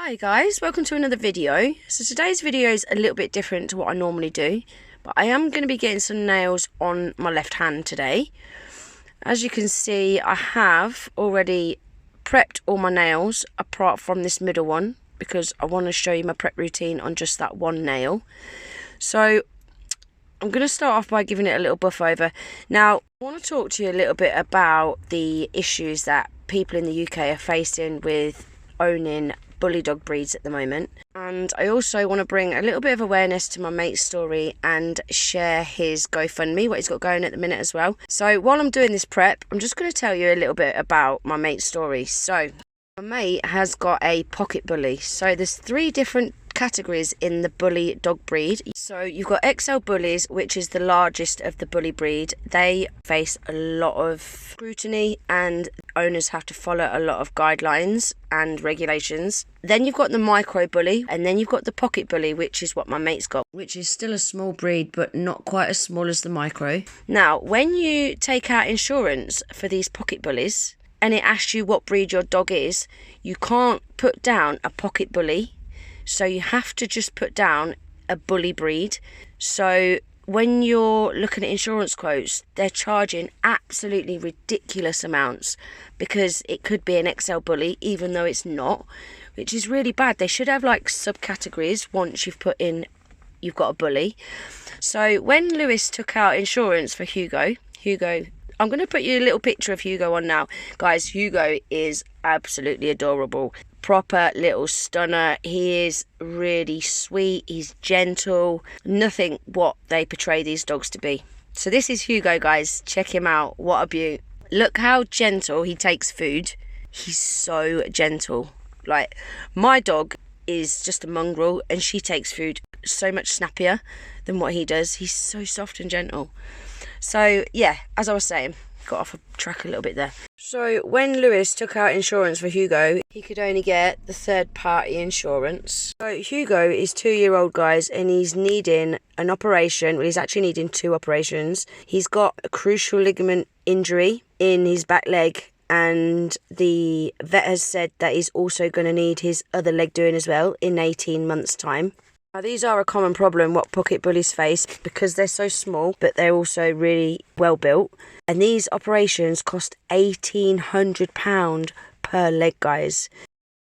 Hi guys, welcome to another video. So today's video is a little bit different to what I normally do, but I am going to be getting some nails on my left hand today. As you can see, I have already prepped all my nails apart from this middle one because I want to show you my prep routine on just that one nail. So I'm going to start off by giving it a little buff over. Now, I want to talk to you a little bit about the issues that people in the UK are facing with owning bully dog breeds at the moment, and I also want to bring a little bit of awareness to my mate's story and share his GoFundMe, what he's got going at the minute as well. So while I'm doing this prep, I'm just going to tell you a little bit about my mate's story. So my mate has got a pocket bully. So there's three different categories in the bully dog breed. So you've got XL bullies, which is the largest of the bully breed. They face a lot of scrutiny and owners have to follow a lot of guidelines and regulations. Then you've got the micro bully, and then you've got the pocket bully, which is what my mate's got, which is still a small breed but not quite as small as the micro. Now, when you take out insurance for these pocket bullies and it asks you what breed your dog is, you can't put down a pocket bully. So you have to just put down a bully breed. So when you're looking at insurance quotes, they're charging absolutely ridiculous amounts because it could be an XL bully, even though it's not, which is really bad. They should have like subcategories once you've put in, you've got a bully. So when Lewis took out insurance for Hugo, I'm going to put you a little picture of Hugo on now. Guys, Hugo is absolutely adorable. Proper little stunner. He is really sweet. He's gentle. Nothing what they portray these dogs to be. So this is Hugo, guys. Check him out. What a beaut. Look how gentle he takes food. He's so gentle. Like, my dog is just a mongrel and she takes food so much snappier than what he does. He's so soft and gentle. So yeah, as I was saying, got off a track a little bit there. So when Lewis took out insurance for Hugo, he could only get the third party insurance. So Hugo is 2-year-old, guys, and he's needing an operation. Well, he's actually needing 2 operations. He's got a crucial ligament injury in his back leg, and the vet has said that he's also going to need his other leg doing as well in 18 months time. Now, these are a common problem what pocket bullies face because they're so small, but they're also really well built. And these operations cost £1,800 per leg, guys.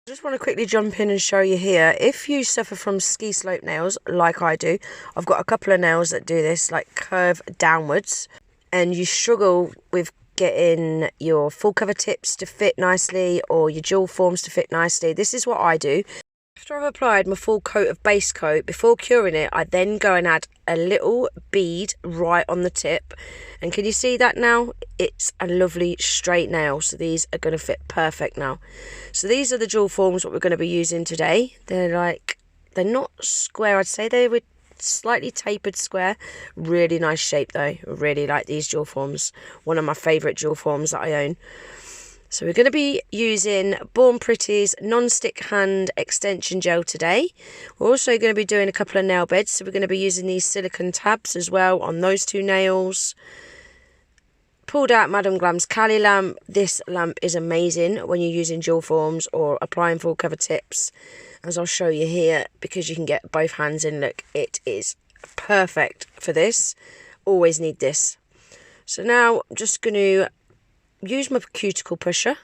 I just want to quickly jump in and show you here. If you suffer from ski slope nails like I do, I've got a couple of nails that do this, like curve downwards, and you struggle with getting your full cover tips to fit nicely or your dual forms to fit nicely, this is what I do. After I've applied my full coat of base coat, before curing it, I then go and add a little bead right on the tip. And can you see that now? It's a lovely straight nail, so these are going to fit perfect now. So these are the dual forms what we're going to be using today. They're not square, I'd say they were slightly tapered square. Really nice shape though. I really like these dual forms. One of my favourite dual forms that I own. So we're going to be using Born Pretty's non-stick hand extension gel today. We're also going to be doing a couple of nail beds. So we're going to be using these silicone tabs as well on those 2 nails. Pulled out Madame Glam's Cali lamp. This lamp is amazing when you're using dual forms or applying full cover tips, as I'll show you here, because you can get both hands in. Look, it is perfect for this. Always need this. So now I'm just going to use my cuticle pusher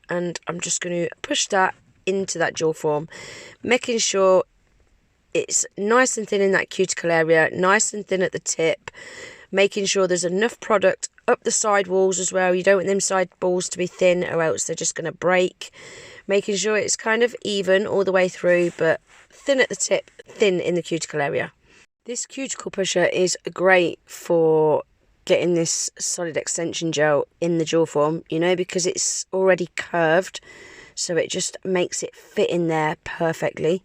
and I'm just going to push that into that dual form, making sure it's nice and thin in that cuticle area, nice and thin at the tip, making sure there's enough product up the side walls as well. You don't want them side walls to be thin or else they're just going to break. Making sure it's kind of even all the way through, but thin at the tip, thin in the cuticle area. This cuticle pusher is great for getting this solid extension gel in the dual form, you know, because it's already curved, so it just makes it fit in there perfectly.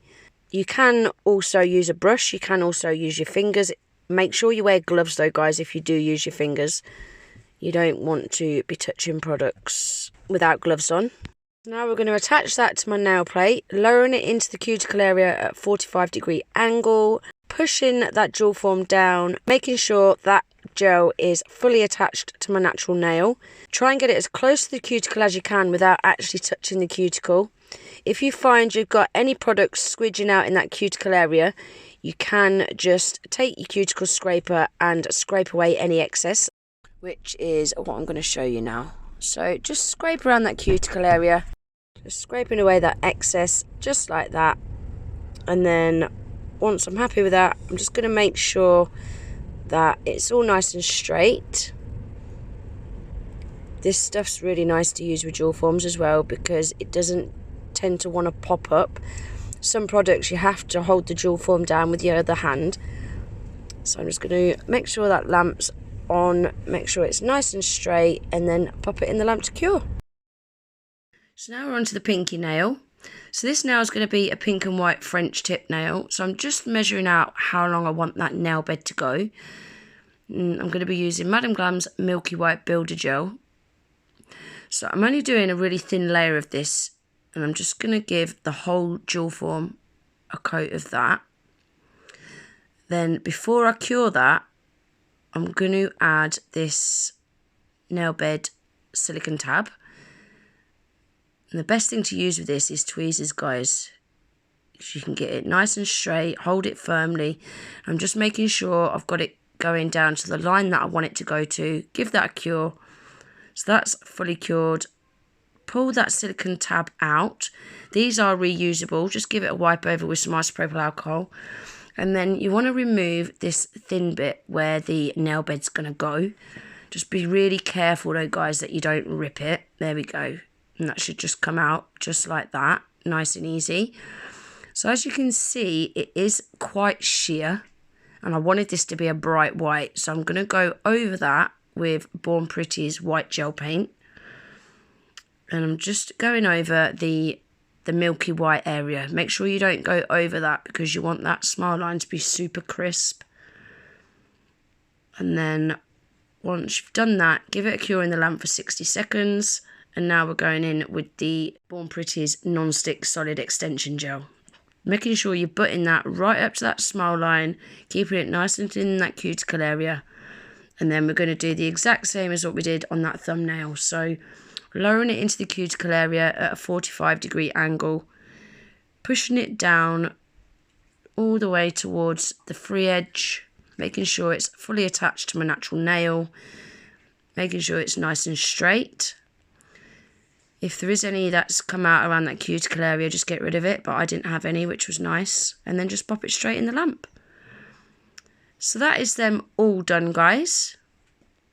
You can also use a brush, you can also use your fingers. Make sure you wear gloves though, guys, if you do use your fingers. You don't want to be touching products without gloves on. Now we're going to attach that to my nail plate, lowering it into the cuticle area at 45-degree angle, pushing that dual form down, making sure that gel is fully attached to my natural nail. Try and get it as close to the cuticle as you can without actually touching the cuticle. If you find you've got any products squidging out in that cuticle area, you can just take your cuticle scraper and scrape away any excess, which is what I'm going to show you now. So just scrape around that cuticle area, just scraping away that excess just like that. And then once I'm happy with that, I'm just going to make sure that it's all nice and straight. This stuff's really nice to use with jewel forms as well because it doesn't tend to want to pop up. Some products you have to hold the jewel form down with your other hand. So I'm just going to make sure that lamp's on, make sure it's nice and straight, and then pop it in the lamp to cure. So now we're on to the pinky nail. So this nail is going to be a pink and white French tip nail. So I'm just measuring out how long I want that nail bed to go. I'm going to be using Madame Glam's Milky White Builder Gel. So I'm only doing a really thin layer of this, and I'm just going to give the whole jewel form a coat of that. Then before I cure that, I'm going to add this nail bed silicone tab. And the best thing to use with this is tweezers, guys. So you can get it nice and straight, hold it firmly. I'm just making sure I've got it going down to the line that I want it to go to. Give that a cure. So that's fully cured. Pull that silicone tab out. These are reusable. Just give it a wipe over with some isopropyl alcohol. And then you want to remove this thin bit where the nail bed's going to go. Just be really careful though, guys, that you don't rip it. There we go. And that should just come out just like that. Nice and easy. So as you can see, it is quite sheer. And I wanted this to be a bright white. So I'm going to go over that with Born Pretty's white gel paint. And I'm just going over the milky white area. Make sure you don't go over that because you want that smile line to be super crisp. And then once you've done that, give it a cure in the lamp for 60 seconds. And now we're going in with the Born Pretty's non-stick solid extension gel. Making sure you're butting that right up to that smile line, keeping it nice and thin in that cuticle area. And then we're going to do the exact same as what we did on that thumbnail. So lowering it into the cuticle area at a 45-degree angle, pushing it down all the way towards the free edge, making sure it's fully attached to my natural nail, making sure it's nice and straight. If there is any that's come out around that cuticle area, just get rid of it, but I didn't have any, which was nice. And then just pop it straight in the lamp. So that is them all done, guys.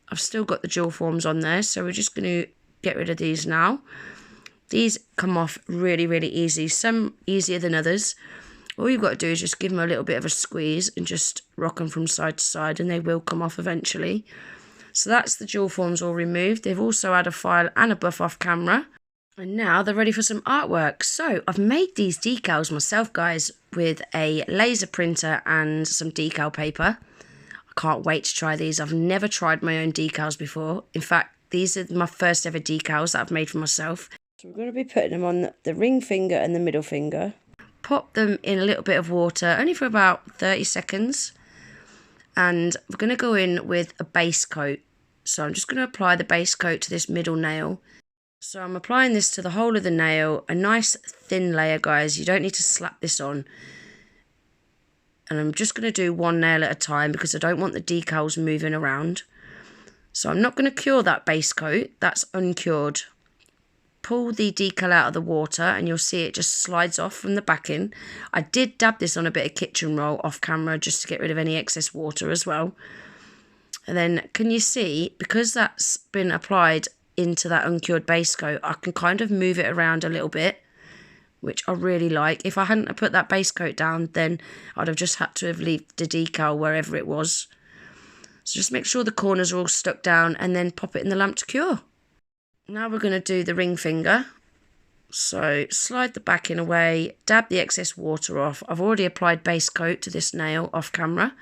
I've still got the jewel forms on there, so we're just going to get rid of these now. These come off really, really easy. Some easier than others. All you've got to do is just give them a little bit of a squeeze and just rock them from side to side, and they will come off eventually. So that's the jewel forms all removed. They've also had a file and a buff off camera. And now they're ready for some artwork. So I've made these decals myself, guys, with a laser printer and some decal paper. I can't wait to try these. I've never tried my own decals before. In fact, these are my first ever decals that I've made for myself. So we're going to be putting them on the ring finger and the middle finger. Pop them in a little bit of water, only for about 30 seconds. And we're going to go in with a base coat. So I'm just going to apply the base coat to this middle nail. So I'm applying this to the whole of the nail, a nice thin layer, guys. You don't need to slap this on. And I'm just going to do one nail at a time because I don't want the decals moving around. So I'm not going to cure that base coat, that's uncured. Pull the decal out of the water and you'll see it just slides off from the backing. I did dab this on a bit of kitchen roll off camera just to get rid of any excess water as well. And then can you see, because that's been applied into that uncured base coat, I can kind of move it around a little bit, which I really like. If I hadn't put that base coat down, then I'd have just had to have left the decal wherever it was. So just make sure the corners are all stuck down and then pop it in the lamp to cure. Now we're going to do the ring finger. So slide the backing away, dab the excess water off. I've already applied base coat to this nail off camera.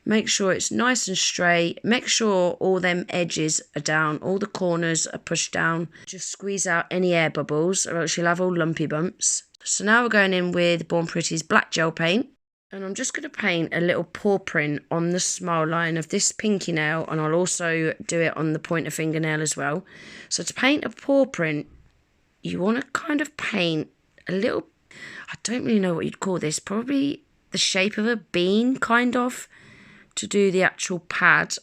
Make sure it's nice and straight. Make sure all them edges are down. All the corners are pushed down. Just squeeze out any air bubbles or else you'll have all lumpy bumps. So now we're going in with Born Pretty's black gel paint. And I'm just going to paint a little paw print on the smile line of this pinky nail. And I'll also do it on the pointer fingernail as well. So to paint a paw print, you want to kind of paint a little, I don't really know what you'd call this, probably the shape of a bean, kind of, to do the actual pad.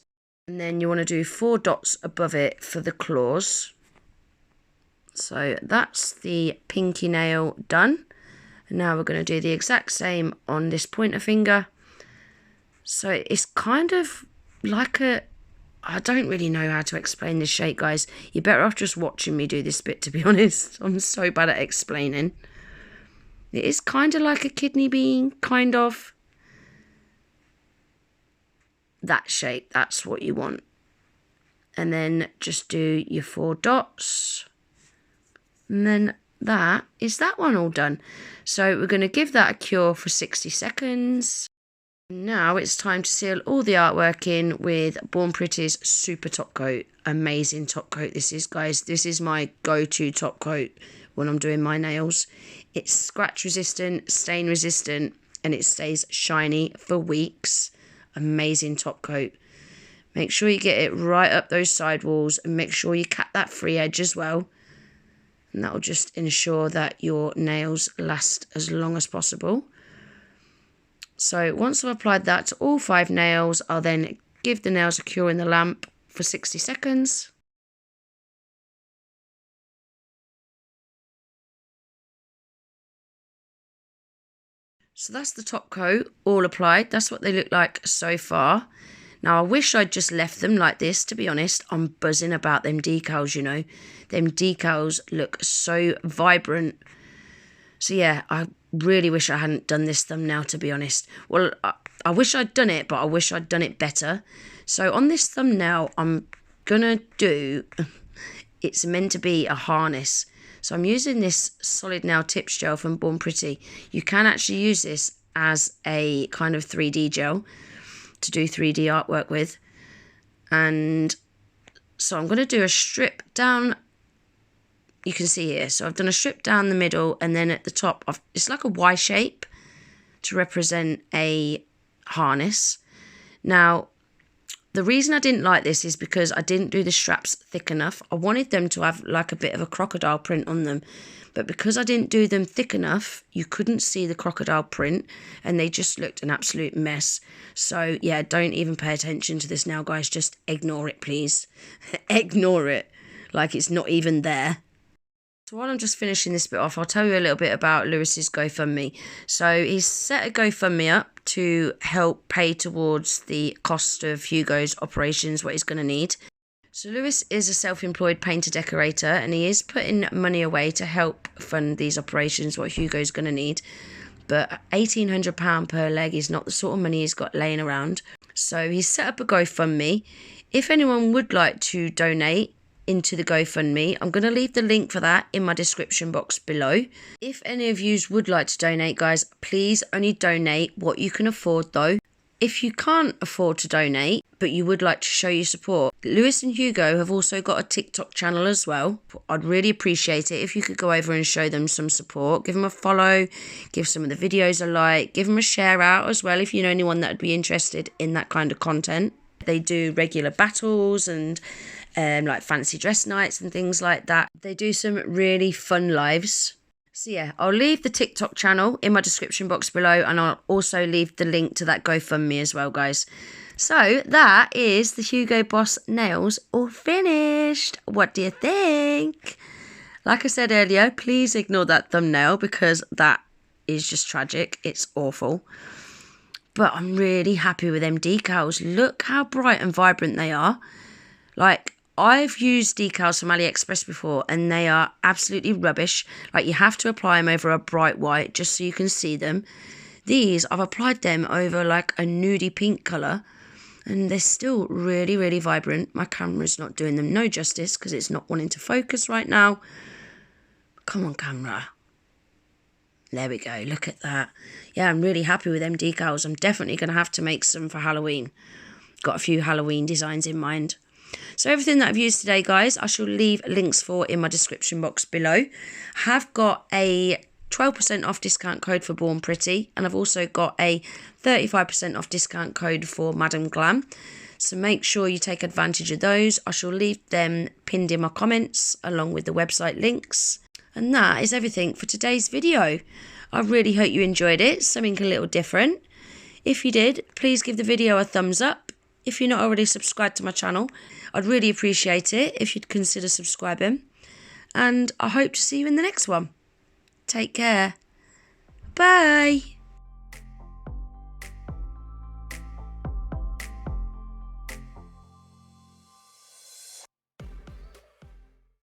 And then you want to do 4 dots above it for the claws. So that's the pinky nail done. And now we're going to do the exact same on this pointer finger. So it's kind of like a, I don't really know how to explain this shape, guys. You're better off just watching me do this bit, to be honest. I'm so bad at explaining. It is kind of like a kidney bean, kind of. That shape, that's what you want. And then just do your 4 dots. And then that is that one all done. So we're going to give that a cure for 60 seconds. Now it's time to seal all the artwork in with Born Pretty's Super Top Coat. Amazing top coat this is, guys. This is my go-to top coat when I'm doing my nails. It's scratch resistant, stain resistant, and it stays shiny for weeks. Amazing top coat. Make sure you get it right up those side walls, and make sure you cap that free edge as well. And that will just ensure that your nails last as long as possible. So once I've applied that to all 5 nails, I'll then give the nails a cure in the lamp for 60 seconds. So that's the top coat all applied. That's what they look like so far. Now I wish I'd just left them like this, to be honest. I'm buzzing about them decals, you know. Them decals look so vibrant. So yeah, I really wish I hadn't done this thumbnail, to be honest. Well, I wish I'd done it, but I wish I'd done it better. So on this thumbnail, I'm gonna do, it's meant to be a harness. So I'm using this solid nail tips gel from Born Pretty. You can actually use this as a kind of 3D gel to do 3D artwork with. And so I'm going to do a strip down, you can see here. So I've done a strip down the middle, and then at the top, it's like a Y shape to represent a harness. Now, the reason I didn't like this is because I didn't do the straps thick enough. I wanted them to have like a bit of a crocodile print on them. But because I didn't do them thick enough, you couldn't see the crocodile print, and they just looked an absolute mess. So yeah, don't even pay attention to this now, guys. Just ignore it, please. Ignore it like it's not even there. So while I'm just finishing this bit off, I'll tell you a little bit about Lewis's GoFundMe. So he's set a GoFundMe up to help pay towards the cost of Hugo's operations, what he's going to need. So Lewis is a self-employed painter decorator, and he is putting money away to help fund these operations, what Hugo's going to need. But £1,800 per leg is not the sort of money he's got laying around. So he's set up a GoFundMe. If anyone would like to donate into the GoFundMe, I'm going to leave the link for that in my description box below. If any of you would like to donate, guys, please only donate what you can afford though. If you can't afford to donate, but you would like to show your support, Lewis and Hugo have also got a TikTok channel as well. I'd really appreciate it if you could go over and show them some support. Give them a follow, give some of the videos a like, give them a share out as well if you know anyone that would be interested in that kind of content. They do regular battles and like fancy dress nights and things like that. They do some really fun lives. So yeah, I'll leave the TikTok channel in my description box below, and I'll also leave the link to that GoFundMe as well, guys. So that is the Hugo Boss nails all finished. What do you think? Like I said earlier, please ignore that thumbnail because that is just tragic. It's awful. But I'm really happy with them decals. Look how bright and vibrant they are. Like, I've used decals from Aliexpress before and they are absolutely rubbish. Like, you have to apply them over a bright white just so you can see them. These, I've applied them over like a nudie pink colour and they're still really, really vibrant. My camera's not doing them no justice because it's not wanting to focus right now. Come on, camera. There we go, look at that. Yeah, I'm really happy with them decals. I'm definitely going to have to make some for Halloween. Got a few Halloween designs in mind. So everything that I've used today, guys, I shall leave links for in my description box below. I have got a 12% off discount code for Born Pretty, and I've also got a 35% off discount code for Madam Glam. So make sure you take advantage of those. I shall leave them pinned in my comments along with the website links. And that is everything for today's video. I really hope you enjoyed it, something a little different. If you did, please give the video a thumbs up. If you're not already subscribed to my channel, I'd really appreciate it if you'd consider subscribing. And I hope to see you in the next one. Take care. Bye.